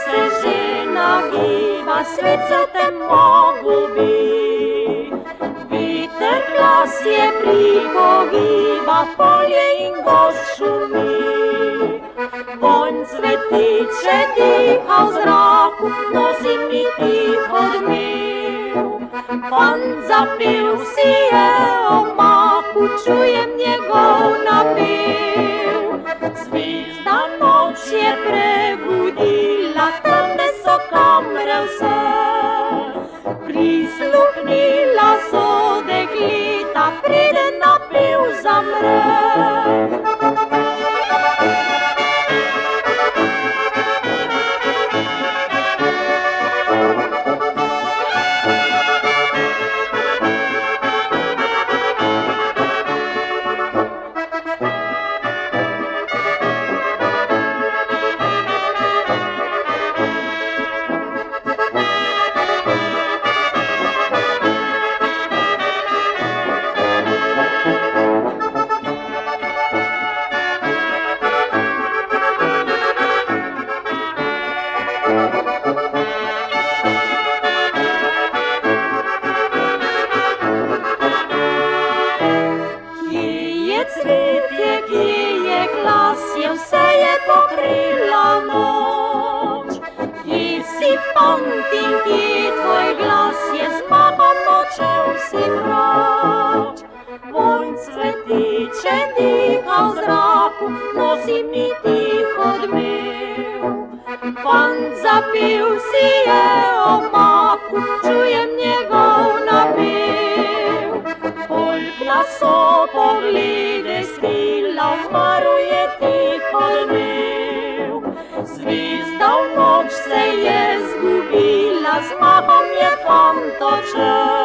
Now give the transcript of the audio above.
se že nagiba, svet se te pogubi. Viter glas je pripogiba, polje in gozd šumi. Vonj cvetiče diha v zraku, nosi mi tiho odmev. Fant zapel si je o maku, čujem njegov napev. Zvezda noč je prebudila, temne so kamre vse. Prisluhnila so dekleta, preden napev zamre. Cvetje, kje je glas, je vse je pokrila noč. Kje si fant in kje tvoj glas, je zmagom odšel si proč. Vonj cvetiče diha v zraku, nosi mi tiho odmev. Fant zapel si je o maku, čujem njegov napev. Polk na so poglede skrila, umrl je tiho odmev. Zvezda v noč se je zgubila, zmagom je fant odšel.